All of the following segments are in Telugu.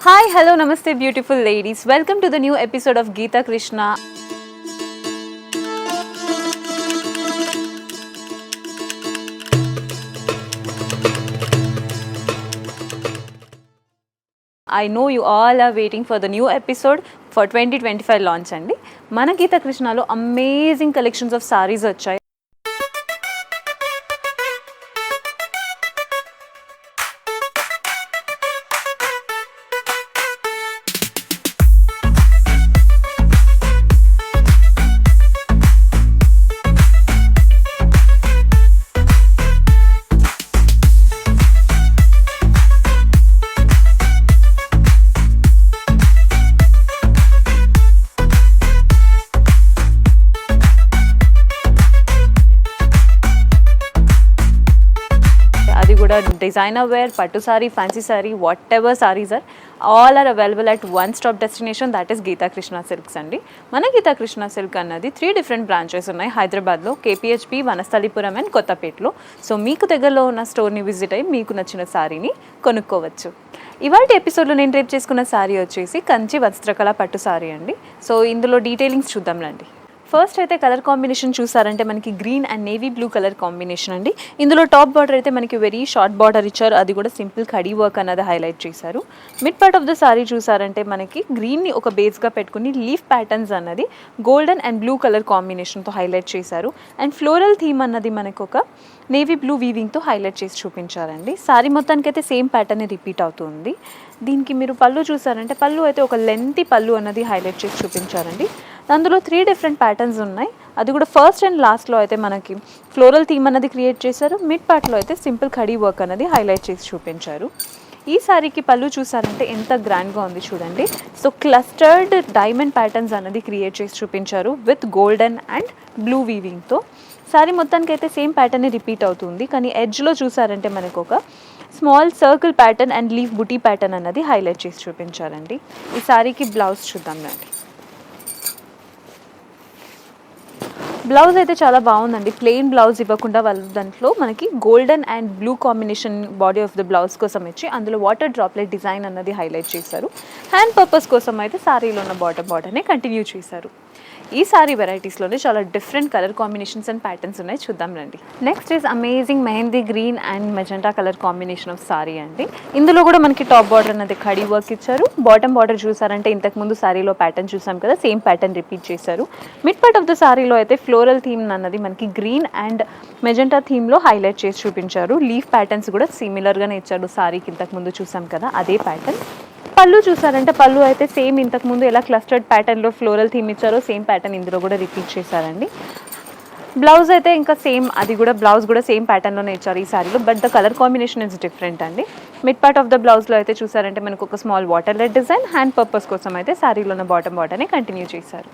Hi, hello, namaste, beautiful ladies. Welcome to the new episode of Geeta Krishna. I know you all are waiting for the new episode for 2025 launch అండి. మన గీతా కృష్ణలో అమేజింగ్ కలెక్షన్స్ ఆఫ్ సారీస్ వచ్చాయి. అది కూడా డిజైనర్ వేర్, పట్టు sari, fancy sari, whatever saris all are available at one stop destination, that is Geetha Krishna silks అండి. మన గీతా కృష్ణ సిల్క్ అన్నది 3 డిఫరెంట్ బ్రాంచెస్ ఉన్నాయి హైదరాబాద్లో, కేపీహెచ్పి, వనస్థలిపురం అండ్ కొత్తపేటలో. సో మీకు దగ్గరలో ఉన్న స్టోర్ని విజిట్ అయ్యి మీకు నచ్చిన సారీని కొనుక్కోవచ్చు. ఇవాళ ఎపిసోడ్లో నేను రేపు చేసుకున్న సారీ వచ్చేసి కంచి వస్త్రకళ పట్టు సారీ అండి. సో ఇందులో డీటెయిలింగ్స్ చూద్దాం రండి. ఫస్ట్ అయితే కలర్ కాంబినేషన్ చూసారంటే మనకి green and navy blue colour combination అండి. ఇందులో టాప్ బార్డర్ అయితే మనకి వెరీ షార్ట్ బార్డర్ ఇచ్చారు, అది కూడా సింపుల్ కడీ వర్క్ అన్నది హైలైట్ చేశారు. Mid part of the sari చూసారంటే మనకి గ్రీన్ని ఒక బేస్గా పెట్టుకుని లీఫ్ ప్యాటర్న్స్ అన్నది గోల్డెన్ అండ్ బ్లూ కలర్ కాంబినేషన్తో హైలైట్ చేశారు. అండ్ ఫ్లోరల్ థీమ్ అన్నది మనకు ఒక నేవీ బ్లూ వీవింగ్తో హైలైట్ చేసి చూపించారండి. సారీ మొత్తానికైతే సేమ్ ప్యాటర్న్ రిపీట్ అవుతుంది. దీనికి మీరు పళ్ళు చూసారంటే పళ్ళు అయితే ఒక లెంతీ పళ్ళు అన్నది హైలైట్ చేసి చూపించారండి. అందులో 3 డిఫరెంట్ ప్యాటర్న్స్ ఉన్నాయి, అది కూడా ఫస్ట్ అండ్ లాస్ట్లో అయితే మనకి ఫ్లోరల్ థీమ్ అన్నది క్రియేట్ చేశారు. మిడ్ పార్ట్లో అయితే సింపుల్ కడీ వర్క్ అన్నది హైలైట్ చేసి చూపించారు. ఈ సారీకి పళ్ళు చూసారంటే ఎంత గ్రాండ్గా ఉంది చూడండి. సో క్లస్టర్డ్ డైమండ్ ప్యాటర్న్స్ అన్నది క్రియేట్ చేసి చూపించారు విత్ గోల్డెన్ అండ్ బ్లూ వీవింగ్తో. సారీ మొత్తానికి అయితే సేమ్ ప్యాటర్న్ రిపీట్ అవుతుంది, కానీ ఎడ్జ్లో చూసారంటే మనకు ఒక small circle pattern and leaf buti pattern అన్నది హైలైట్ చేసి చూపించారండి. ఈ సారీకి బ్లౌజ్ చూద్దాం రండి. బ్లౌజ్ అయితే చాలా బాగుందండి, ప్లెయిన్ బ్లౌజ్ ఇవ్వకుండా వాళ్ళ దాంట్లో మనకి golden and blue combination body of the blouse కోసం ఇచ్చి అందులో వాటర్ డ్రాప్లెట్ డిజైన్ అన్నది హైలైట్ చేశారు. హ్యాండ్ పర్పస్ కోసం అయితే సారీలో ఉన్న బార్డర్నే కంటిన్యూ చేశారు. ఈ సారీ వెరైటీస్లోనే చాలా different colour combinations and patterns ఉన్నాయి, చూద్దాం రండి. Next is amazing mehndi green and magenta colour combination of sorry అండి. ఇందులో కూడా మనకి టాప్ బార్డర్ అన్నది కడీ వర్క్ ఇచ్చారు. బాటమ్ బార్డర్ చూసారంటే ఇంతకుముందు సారీలో ప్యాటర్న్ చూసాం కదా, సేమ్ ప్యాటర్న్ రిపీట్ చేశారు. మిడ్ పార్ట్ ఆఫ్ ద సారీలో అయితే ఫ్లోరల్ థీమ్ అన్నది మనకి గ్రీన్ అండ్ మెజెంటా థీమ్లో హైలైట్ చేసి చూపించారు. లీఫ్ ప్యాటర్న్స్ కూడా సిమిలర్గానే ఇచ్చారు సారీకి ఇంతకుముందు చూసాం కదా అదే ప్యాటర్న్. పళ్ళు చూసారంటే పళ్ళు అయితే సేమ్ ఇంతకుముందు ఎలా క్లస్టర్డ్ ప్యాటర్న్లో ఫ్లోరల్ థీమ్ ఇచ్చారో సేమ్ ప్యాటర్న్ ఇందులో కూడా రిపీట్ చేశారండి. బ్లౌజ్ అయితే ఇంకా సేమ్, అది కూడా బ్లౌజ్ కూడా సేమ్ ప్యాటర్న్లోనే ఇచ్చారు ఈ సారీలో, but the colour combination is different అండి. మిడ్ పార్ట్ ఆఫ్ ద బ్లౌజ్లో అయితే చూసారంటే మనకు ఒక small water led design, hand purpose కోసం అయితే సారీలో ఉన్న బాటమ్ బార్డర్ని కంటిన్యూ చేశారు.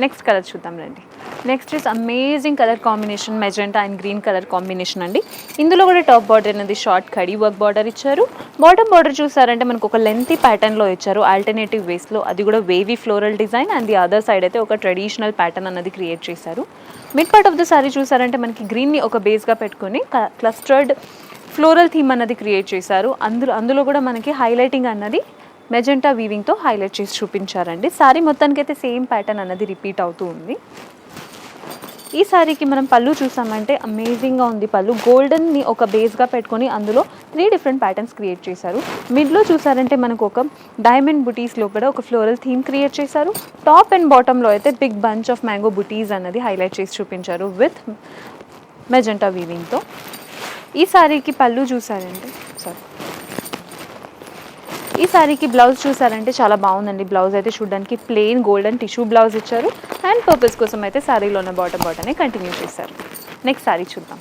నెక్స్ట్ కలర్ చూద్దాం రండి. Next is amazing colour combination magenta and green colour combination అండి. ఇందులో కూడా టాప్ బార్డర్ అనేది షార్ట్ కడీ వర్క్ బార్డర్ ఇచ్చారు. బాటమ్ బార్డర్ చూసారంటే మనకు ఒక లెంతీ ప్యాటర్న్లో ఇచ్చారు ఆల్టర్నేటివ్ వేస్లో, అది కూడా wavy floral design and the other side అయితే ఒక ట్రెడిషనల్ ప్యాటర్న్ అన్నది క్రియేట్ చేశారు. Mid part of the sari చూసారంటే మనకి గ్రీన్ని ఒక బేస్గా పెట్టుకొని క్లస్టర్డ్ ఫ్లోరల్ థీమ్ అన్నది క్రియేట్ చేశారు. అందులో కూడా మనకి హైలైటింగ్ అన్నది మెజెంటా వీవింగ్తో హైలైట్ చేసి చూపించారండి. సారీ మొత్తానికైతే సేమ్ ప్యాటర్న్ అన్నది రిపీట్ అవుతూ ఉంది. ఈ సారీకి మనం పళ్ళు చూసామంటే అమేజింగ్గా ఉంది. పళ్ళు గోల్డెన్ని ఒక బేస్గా పెట్టుకొని అందులో 3 డిఫరెంట్ ప్యాటర్న్స్ క్రియేట్ చేశారు. మిడ్లో చూసారంటే మనకు ఒక డైమండ్ బుటీస్ లోపల ఒక ఫ్లోరల్ థీమ్ క్రియేట్ చేశారు. టాప్ అండ్ బాటంలో అయితే బిగ్ బంచ్ ఆఫ్ మ్యాంగో బుటీస్ అన్నది హైలైట్ చేసి చూపించారు విత్ మెజెంటా వీవింగ్తో. ఈ సారీకి పళ్ళు చూసారంటే ఈ సారీకి బ్లౌజ్ చూసారంటే చాలా బాగుందండి. బ్లౌజ్ అయితే చూడడానికి ప్లెయిన్ గోల్డెన్ టిష్యూ బ్లౌజ్ ఇచ్చారు. హ్యాండ్ పర్పస్ కోసం అయితే సారీలో ఉన్న బాటనే కంటిన్యూ చేశారు. నెక్స్ట్ సారీ చూద్దాం.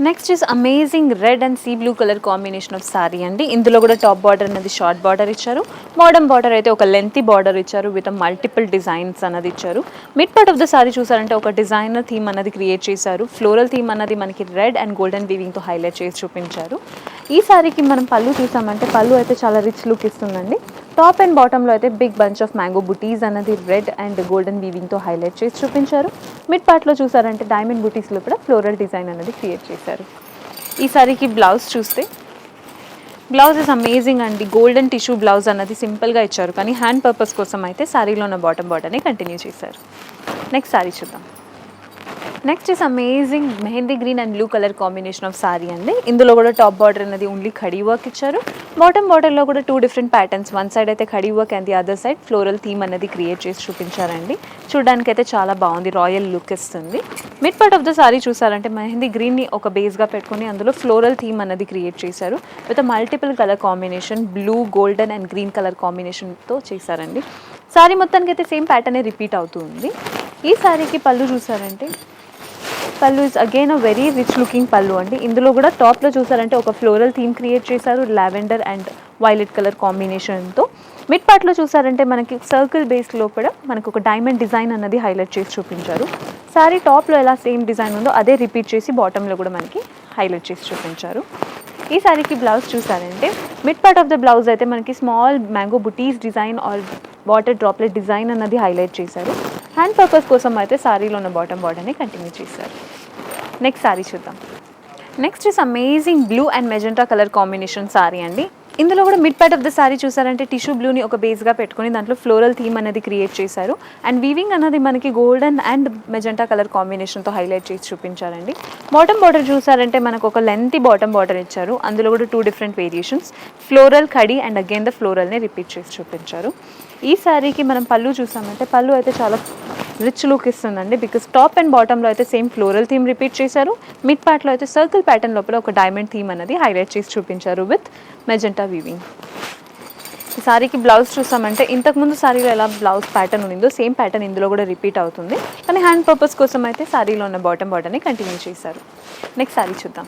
Next is amazing red and sea blue colour combination of sorry అండి. ఇందులో కూడా టాప్ బార్డర్ అనేది షార్ట్ బార్డర్ ఇచ్చారు. బాటమ్ బార్డర్ అయితే ఒక లెంతీ బార్డర్ ఇచ్చారు విత్ మల్టిపుల్ డిజైన్స్ అన్నది ఇచ్చారు. Mid part of the sari చూసారంటే ఒక డిజైనర్ థీమ్ అన్నది క్రియేట్ చేశారు. ఫ్లోరల్ థీమ్ అన్నది మనకి రెడ్ అండ్ గోల్డెన్ వీవింగ్తో హైలైట్ చేసి చూపించారు. ఈ సారీకి మనం పళ్ళు చూసామంటే పళ్ళు అయితే చాలా రిచ్ లుక్ ఇస్తుందండి. టాప్ అండ్ బాటంలో అయితే బిగ్ బంచ్ ఆఫ్ మ్యాంగో బుటీస్ అన్నది రెడ్ అండ్ గోల్డెన్ వీవింగ్తో హైలైట్ చేసి చూపించారు. మిడ్ పార్ట్లో చూసారంటే డైమండ్ బుటీస్లో కూడా ఫ్లోరల్ డిజైన్ అనేది క్రియేట్ చేశారు. ఈ సారీకి బ్లౌజ్ చూస్తే బ్లౌజ్ ఇస్ అమేజింగ్ అండి. గోల్డెన్ టిష్యూ బ్లౌజ్ అన్నది సింపుల్గా ఇచ్చారు, కానీ హ్యాండ్ పర్పస్ కోసం అయితే శారీలో ఉన్న బాటమ్ బార్డర్ని కంటిన్యూ చేశారు. నెక్స్ట్ శారీ చూద్దాం. Next is amazing mehndi green and blue colour combination of sorry అండి. ఇందులో కూడా టాప్ బార్డర్ అనేది ఓన్లీ ఖడీ వర్క్ ఇచ్చారు. బాటమ్ బార్డర్లో కూడా 2 డిఫరెంట్ ప్యాటర్న్స్, వన్ సైడ్ అయితే khadi work and the other side floral theme అనేది క్రియేట్ చేసి చూపించారండి. చూడడానికి అయితే చాలా బాగుంది, రాయల్ లుక్ ఇస్తుంది. Mid part of the sari చూసారంటే మెహందీ గ్రీన్ని ఒక బేస్గా పెట్టుకుని అందులో ఫ్లోరల్ థీమ్ అనేది క్రియేట్ చేశారు. With multiple colour combination, blue, golden and green colour కాంబినేషన్తో చేశారండి. సారీ మొత్తానికి అయితే సేమ్ ప్యాటర్నే రిపీట్ అవుతుంది. ఈ సారీకి పళ్ళు చూసారంటే పళ్ళు is again a very rich looking పళ్ళు అండి. ఇందులో కూడా టాప్లో చూసారంటే ఒక ఫ్లోరల్ థీమ్ క్రియేట్ చేశారు, లావెండర్ అండ్ వైలెట్ కలర్ కాంబినేషన్తో. మిడ్ పార్ట్లో చూసారంటే మనకి సర్కిల్ బేస్ లోపల మనకు ఒక డైమండ్ డిజైన్ అన్నది హైలైట్ చేసి చూపించారు. సారీ టాప్లో ఎలా సేమ్ డిజైన్ ఉందో అదే రిపీట్ చేసి బాటంలో కూడా మనకి హైలైట్ చేసి చూపించారు. ఈ సారీకి బ్లౌజ్ చూసారంటే mid part of the blouse అయితే మనకి small mango butis design or water droplet design అన్నది హైలైట్ చేశారు. హ్యాండ్ పర్పస్ కోసం అయితే సారీలో ఉన్న బాటమ్ బార్డర్ని కంటిన్యూ చేశారు. నెక్స్ట్ సారీ చూద్దాం. Next is amazing blue and magenta colour combination sari అండి. ఇందులో కూడా mid part of the sari చూసారంటే టిష్యూ బ్లూని ఒక బేస్గా పెట్టుకుని దాంట్లో ఫ్లోరల్ థీమ్ అనేది క్రియేట్ చేశారు. అండ్ వీవింగ్ అన్నది మనకి గోల్డెన్ అండ్ మెజెంటా కలర్ కాంబినేషన్తో హైలైట్ చేసి చూపించారండి. బాటమ్ బార్డర్ చూసారంటే మనకు ఒక లెంతీ బాటమ్ బార్డర్ ఇచ్చారు. అందులో కూడా 2 డిఫరెంట్ వేరియేషన్స్, ఫ్లోరల్, ఖడీ అండ్ అగైన్ ద ఫ్లోరల్ని రిపీట్ చేసి చూపించారు. ఈ సారీకి మనం పళ్ళు చూసామంటే పళ్ళు అయితే చాలా రిచ్ లుక్ ఇస్తుందండి. బికాస్ టాప్ అండ్ బాటంలో అయితే సేమ్ ఫ్లోరల్ థీమ్ రిపీట్ చేశారు. మిడ్ పార్ట్లో అయితే సర్కిల్ ప్యాటర్న్ లోపల ఒక డైమండ్ థీమ్ అనేది హైలైట్ చేసి చూపించారు విత్ మెజెంటా వీవింగ్. ఈ సారీకి బ్లౌజ్ చూసామంటే ఇంతకుముందు సారీలో ఎలా బ్లౌజ్ ప్యాటర్న్ ఉండిందో సేమ్ ప్యాటర్న్ ఇందులో కూడా రిపీట్ అవుతుంది, కానీ హ్యాండ్ పర్పస్ కోసం అయితే సారీలో ఉన్న బాటమ్ బార్డర్ని కంటిన్యూ చేశారు. నెక్స్ట్ సారీ చూద్దాం.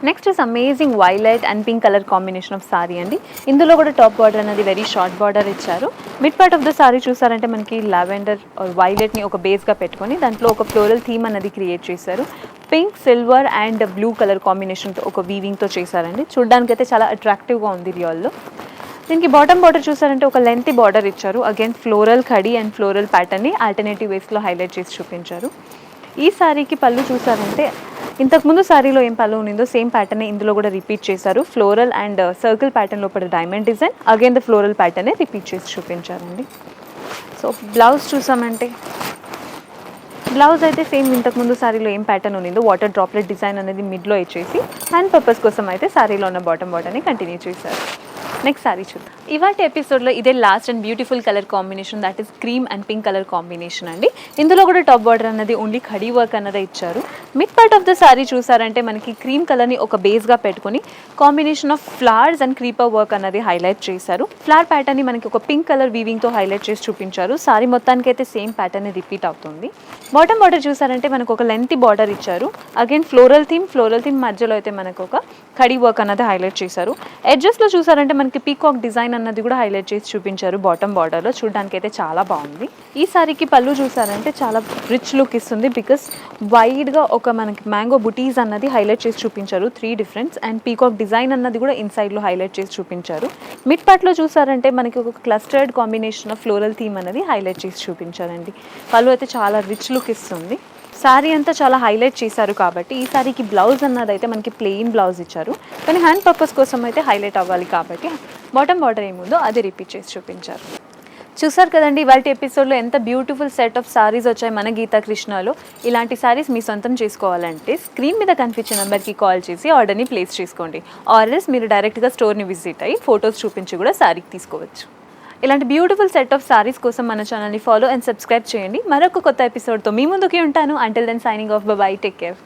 Next is amazing violet and pink colour combination of sorry అండి. ఇందులో కూడా టాప్ బార్డర్ అనేది వెరీ షార్ట్ బార్డర్ ఇచ్చారు. Mid part of the sari చూసారంటే మనకి లావెండర్ వైలెట్ని ఒక బేస్గా పెట్టుకొని దాంట్లో ఒక ఫ్లోరల్ థీమ్ అనేది క్రియేట్ చేశారు. Pink, silver and blue colour కాంబినేషన్తో ఒక వీవింగ్తో చేశారండి. చూడడానికి అయితే చాలా అట్రాక్టివ్గా ఉంది రియల్లో. దీనికి బాటమ్ బార్డర్ చూసారంటే ఒక లెంతీ బార్డర్ ఇచ్చారు. అగైన్ ఫ్లోరల్, ఖడీ అండ్ ఫ్లోరల్ ప్యాటర్న్ని ఆల్టర్నేటివ్ వేస్లో హైలైట్ చేసి చూపించారు. ఈ సారీకి పళ్ళు చూసారంటే ఇంతకుముందు సారీలో ఏం పళ్ళు ఉండిందో సేమ్ ప్యాటర్నే ఇందులో కూడా రిపీట్ చేశారు. ఫ్లోరల్ అండ్ సర్కిల్ ప్యాటర్న్ లోపల diamond design, again the floral ప్యాటర్నే రిపీట్ చేసి చూపించారండి. సో బ్లౌజ్ చూసామంటే బ్లౌజ్ అయితే సేమ్ ఇంతకుముందు సారీలో ఏం ప్యాటర్న్ ఉండిందో వాటర్ డ్రాప్లెట్ డిజైన్ అనేది మిడ్లో ఇచ్చేసి హ్యాండ్ పర్పస్ కోసం అయితే సారీలో ఉన్న బాటమ్ బార్డర్ని కంటిన్యూ చేశారు. నెక్స్ట్ సారీ చూద్దాం. ఇవాటి ఎపిసోడ్లో ఇదే last and beautiful colour combination, that is cream and pink colour combination అండి. ఇందులో కూడా టాప్ బార్డర్ అన్నది ఓన్లీ ఖడీ వర్క్ అన్నదే ఇచ్చారు. Mid part of the sari చూసారంటే మనకి క్రీమ్ కలర్ని ఒక బేస్గా పెట్టుకుని combination of flowers and creeper work అన్నది హైలైట్ చేశారు. ఫ్లవర్ ప్యాటర్న్ని మనకి ఒక పింక్ కలర్ వీవింగ్తో హైలైట్ చేసి చూపించారు. సారీ మొత్తానికి అయితే సేమ్ ప్యాటర్న్ రిపీట్ అవుతుంది. బాటమ్ బార్డర్ చూసారంటే మనకు ఒక లెంతీ బార్డర్ ఇచ్చారు. అగైన్ ఫ్లోరల్ థీమ్ మధ్యలో అయితే మనకు ఒక ఖడీ వర్క్ అన్నది హైలైట్ చేశారు. ఎడ్జెస్లో చూసారంటే మనకి పీకాక్ డిజైన్ అన్నది కూడా హైలైట్ చేసి చూపించారు బాటమ్ బార్డర్లో. చూడడానికి అయితే చాలా బాగుంది. ఈ సారీకి పళ్ళు చూసారంటే చాలా రిచ్ లుక్ ఇస్తుంది. బికాస్ వైడ్గా ఒక మనకి మ్యాంగో బుటీస్ అన్నది హైలైట్ చేసి చూపించారు, 3 డిఫరెంట్స్, అండ్ పీకాక్ డిజైన్ అన్నది కూడా ఇన్సైడ్లో హైలైట్ చేసి చూపించారు. మిడ్ పార్ట్లో చూసారంటే మనకి ఒక clustered combination of floral theme అనేది హైలైట్ చేసి చూపించారండి. పళ్ళు అయితే చాలా రిచ్ లుక్ ఇస్తుంది. శారీ అంతా చాలా హైలైట్ చేశారు కాబట్టి ఈ శారీకి బ్లౌజ్ అన్నది అయితే మనకి ప్లెయిన్ బ్లౌజ్ ఇచ్చారు, కానీ హ్యాండ్ పర్పస్ కోసం అయితే హైలైట్ అవ్వాలి కాబట్టి బాటమ్ బార్డర్ ఏముందో అది రిపీట్ చేసి చూపించారు. చూసారు కదండి ఇవాళ ఎపిసోడ్లో ఎంత బ్యూటిఫుల్ సెట్ ఆఫ్ సారీస్ వచ్చాయి మన గీతా కృష్ణలో. ఇలాంటి సారీస్ మీ సొంతం చేసుకోవాలంటే స్క్రీన్ మీద కనిపించే నెంబర్కి కాల్ చేసి ఆర్డర్ని ప్లేస్ చేసుకోండి. ఆర్ఎల్స్ మీరు డైరెక్ట్గా స్టోర్ని విజిట్ అయ్యి ఫొటోస్ చూపించి కూడా శారీకి తీసుకోవచ్చు. ఇలాంటి బ్యూటిఫుల్ సెట్ ఆఫ్ సారీస్ కోసం మన ఛానల్ని ఫాలో అండ్ సబ్స్క్రైబ్ చేయండి. మరొక కొత్త ఎపిసోడ్తో మీ ముందుకి ఉంటాను. Until then signing off, bye, take care.